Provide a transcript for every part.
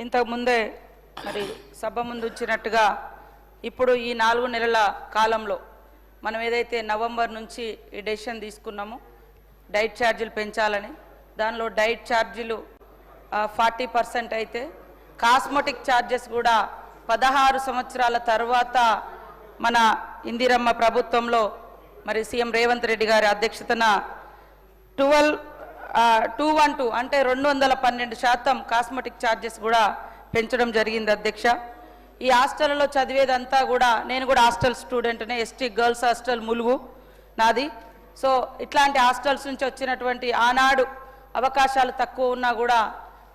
ఇంతకు ముందే మరి సభ ముందు వచ్చినట్టుగా ఇప్పుడు ఈ 4 నెలల కాలంలో మనం ఏదైతే నవంబర్ నుంచి ఈ డెసిషన్ తీసుకున్నామో డైట్ ఛార్జీలు పెంచాలని, దానిలో డైట్ ఛార్జీలు 40% అయితే కాస్మెటిక్ ఛార్జెస్ కూడా 16 సంవత్సరాల తర్వాత మన ఇందిరమ్మ ప్రభుత్వంలో మరి సీఎం రేవంత్ రెడ్డి గారి అధ్యక్షతన 212 అంటే 212% కాస్మెటిక్ ఛార్జెస్ కూడా పెంచడం జరిగింది అధ్యక్ష. ఈ హాస్టల్లో చదివేదంతా కూడా నేను కూడా హాస్టల్ స్టూడెంట్నే, ఎస్టీ గర్ల్స్ హాస్టల్ ములుగు నాది. సో ఇట్లాంటి హాస్టల్స్ నుంచి వచ్చినటువంటి ఆనాడు అవకాశాలు తక్కువ ఉన్నా కూడా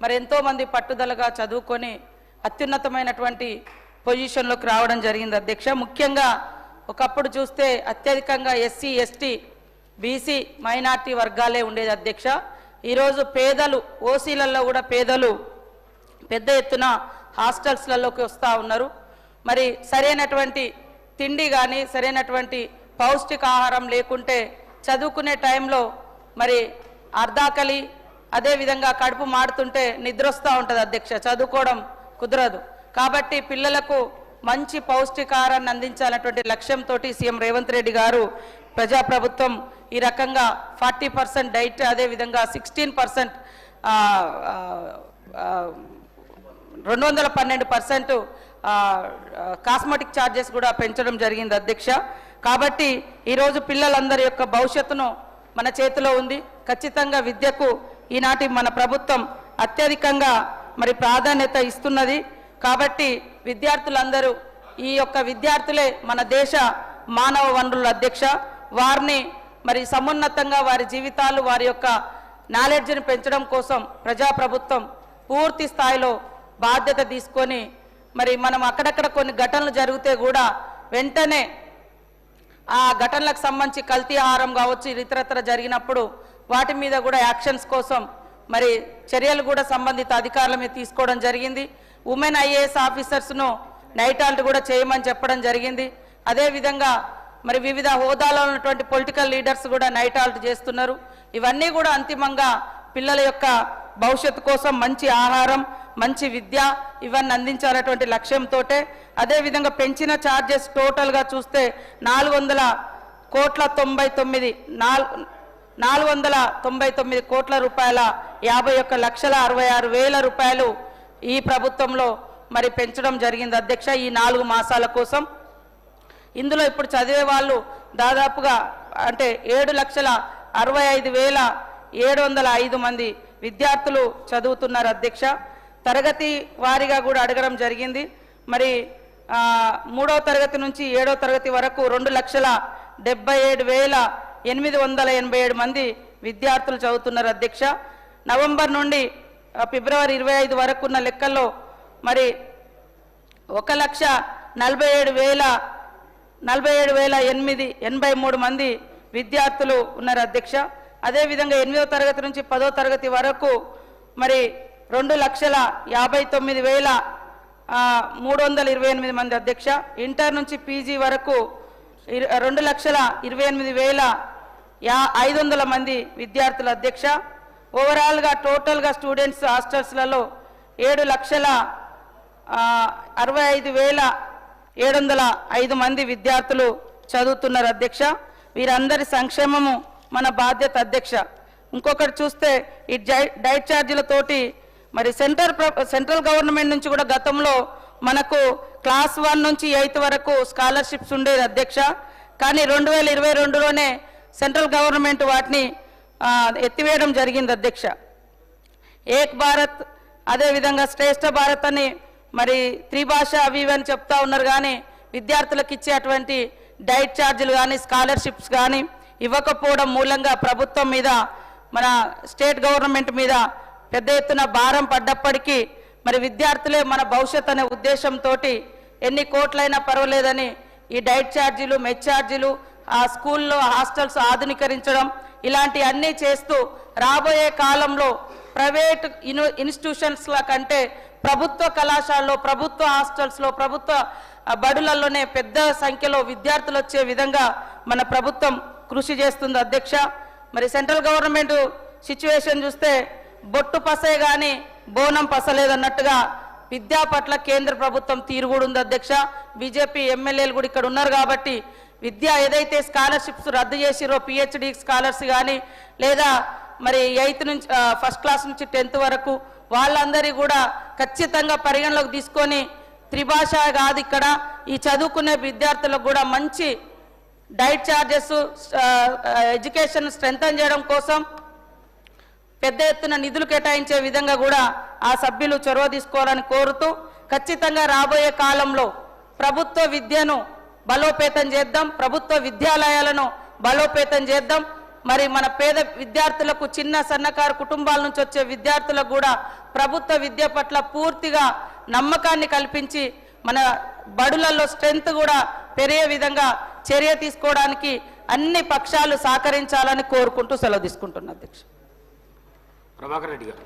మరి ఎంతోమంది పట్టుదలగా చదువుకొని అత్యున్నతమైనటువంటి పొజిషన్లోకి రావడం జరిగింది అధ్యక్ష. ముఖ్యంగా ఒకప్పుడు చూస్తే అత్యధికంగా ఎస్సీ ఎస్టీ బీసీ మైనార్టీ వర్గాలే ఉండేది అధ్యక్ష. ఈరోజు పేదలు ఓసీలలో కూడా పేదలు పెద్ద ఎత్తున హాస్టల్స్లలోకి వస్తూ ఉన్నారు. మరి సరైనటువంటి తిండి కానీ సరైనటువంటి పౌష్టికాహారం లేకుంటే చదువుకునే టైంలో మరి అర్ధాకలి అదేవిధంగా కడుపు మాడుతుంటే నిద్ర వస్తూ ఉంటుంది అధ్యక్ష, చదువుకోవడం కుదరదు. కాబట్టి పిల్లలకు మంచి పౌష్టికాహారాన్ని అందించాలన్నటువంటి లక్ష్యంతో సీఎం రేవంత్ రెడ్డి గారు ప్రజాప్రభుత్వం ఈ రకంగా 40% డైట్ అదేవిధంగా 16% 212% కాస్మెటిక్ ఛార్జెస్ కూడా పెంచడం జరిగింది అధ్యక్ష. కాబట్టి ఈరోజు పిల్లలందరి యొక్క భవిష్యత్తును మన చేతిలో ఉంది. ఖచ్చితంగా విద్యకు ఈనాటి మన ప్రభుత్వం అత్యధికంగా మరి ప్రాధాన్యత ఇస్తున్నది. కాబట్టి విద్యార్థులందరూ ఈ యొక్క విద్యార్థులే మన దేశ మానవ వనరుల అధ్యక్ష. వారిని మరి సమున్నతంగా వారి జీవితాలు వారి యొక్క నాలెడ్జ్ని పెంచడం కోసం ప్రజాప్రభుత్వం పూర్తి స్థాయిలో బాధ్యత తీసుకొని మరి మనం అక్కడక్కడ కొన్ని ఘటనలు జరిగితే కూడా వెంటనే ఆ ఘటనలకు సంబంధించి కల్తీ ఆహారం కావచ్చు ఇతరత్ర జరిగినప్పుడు వాటి మీద కూడా యాక్షన్స్ కోసం మరి చర్యలు కూడా సంబంధిత అధికారుల మీద తీసుకోవడం జరిగింది. ఉమెన్ ఐఏఎస్ ఆఫీసర్స్ను నైట్ హాల్ట్ కూడా చేయమని చెప్పడం జరిగింది. అదేవిధంగా మరి వివిధ హోదాలో ఉన్నటువంటి పొలిటికల్ లీడర్స్ కూడా నైట్ హాల్ట్ చేస్తున్నారు. ఇవన్నీ కూడా అంతిమంగా పిల్లల యొక్క భవిష్యత్తు కోసం మంచి ఆహారం మంచి విద్య ఇవన్నీ అందించాలన్నటువంటి లక్ష్యంతో అదేవిధంగా పెంచిన ఛార్జెస్ టోటల్గా చూస్తే 499 కోట్ల రూపాయల 51,66,000 రూపాయలు ఈ ప్రభుత్వంలో మరి పెంచడం జరిగింది అధ్యక్ష ఈ 4 మాసాల కోసం. ఇందులో ఇప్పుడు చదివే వాళ్ళు దాదాపుగా అంటే 7,65,705 మంది విద్యార్థులు చదువుతున్నారు అధ్యక్ష. తరగతి వారీగా కూడా అడగడం జరిగింది. మరి 3వ తరగతి నుంచి 7వ తరగతి వరకు 2,77,887 మంది విద్యార్థులు చదువుతున్నారు అధ్యక్ష. నవంబర్ నుండి ఫిబ్రవరి 25 వరకు ఉన్న లెక్కల్లో మరి 1,47,883 మంది విద్యార్థులు ఉన్నారు అధ్యక్ష. అదేవిధంగా 8వ తరగతి నుంచి 10వ తరగతి వరకు మరి 2,59,328 మంది అధ్యక్ష. ఇంటర్ నుంచి పీజీ వరకు 2,28,500 మంది విద్యార్థుల అధ్యక్ష. ఓవరాల్గా టోటల్గా స్టూడెంట్స్ హాస్టల్స్లలో 7,65,705 మంది విద్యార్థులు చదువుతున్నారు అధ్యక్ష. వీరందరి సంక్షేమము మన బాధ్యత అధ్యక్ష. ఇంకొకటి చూస్తే ఈ డైట్ ఛార్జీలతోటి మరి సెంట్రల్ గవర్నమెంట్ నుంచి కూడా గతంలో మనకు క్లాస్ 1 నుంచి 8th వరకు స్కాలర్షిప్స్ ఉండేది అధ్యక్ష. కానీ 2022లోనే సెంట్రల్ గవర్నమెంట్ వాటిని ఎత్తివేయడం జరిగింది అధ్యక్ష. ఏక్ భారత్ అదేవిధంగా శ్రేష్ఠ భారత్ అని మరి త్రిభాష అవి ఇవని చెప్తా ఉన్నారు. కానీ విద్యార్థులకు ఇచ్చే అటువంటి డైట్ ఛార్జీలు కానీ స్కాలర్షిప్స్ కానీ ఇవ్వకపోవడం మూలంగా ప్రభుత్వం మీద మన స్టేట్ గవర్నమెంట్ మీద పెద్ద ఎత్తున భారం పడ్డప్పటికీ మరి విద్యార్థులే మన భవిష్యత్ అనే ఉద్దేశంతో ఎన్ని కోట్లైనా పర్వాలేదని ఈ డైట్ ఛార్జీలు మెస్ ఛార్జీలు ఆ స్కూల్లో హాస్టల్స్ ఆధునీకరించడం ఇలాంటి అన్నీ చేస్తూ రాబోయే కాలంలో ప్రైవేట్ ఇన్స్టిట్యూషన్స్ల కంటే ప్రభుత్వ కళాశాలలో ప్రభుత్వ హాస్టల్స్లో ప్రభుత్వ బడులలోనే పెద్ద సంఖ్యలో విద్యార్థులు వచ్చే విధంగా మన ప్రభుత్వం కృషి చేస్తుంది అధ్యక్ష. మరి సెంట్రల్ గవర్నమెంట్ సిచ్యువేషన్ చూస్తే బొట్టు పసే గాని బోనం పసలేదన్నట్టుగా విద్యా పట్ల కేంద్ర ప్రభుత్వం తీరు కూడా ఉంది అధ్యక్ష. బీజేపీ ఎమ్మెల్యేలు కూడా ఇక్కడ ఉన్నారు కాబట్టి విద్య ఏదైతే స్కాలర్షిప్స్ రద్దు చేసిరో పిహెచ్డి స్కాలర్స్ కానీ లేదా మరి 8th నుంచి ఫస్ట్ క్లాస్ నుంచి 10th వరకు వాళ్ళందరి కూడా ఖచ్చితంగా పరిగణలోకి తీసుకొని త్రిభాష కాదు ఇక్కడ ఈ చదువుకునే విద్యార్థులకు కూడా మంచి డైట్ ఛార్జెస్ ఎడ్యుకేషన్ స్ట్రెంథన్ చేయడం కోసం పెద్ద ఎత్తున నిధులు కేటాయించే విధంగా కూడా ఆ సభ్యులు చొరవ తీసుకోవాలని కోరుతూ ఖచ్చితంగా రాబోయే కాలంలో ప్రభుత్వ విద్యను బలోపేతం చేద్దాం, ప్రభుత్వ విద్యాలయాలను బలోపేతం చేద్దాం. మరి మన పేద విద్యార్థులకు చిన్న సన్నకారు కుటుంబాల నుంచి వచ్చే విద్యార్థులకు కూడా ప్రభుత్వ విద్య పట్ల పూర్తిగా నమ్మకాన్ని కల్పించి మన బడులలో స్ట్రెంత్ కూడా పెరిగే విధంగా చర్య తీసుకోవడానికి అన్ని పక్షాలు సహకరించాలని కోరుకుంటూ సెలవు తీసుకుంటున్నా అధ్యక్ష. ప్రభాకర్ రెడ్డి గారు.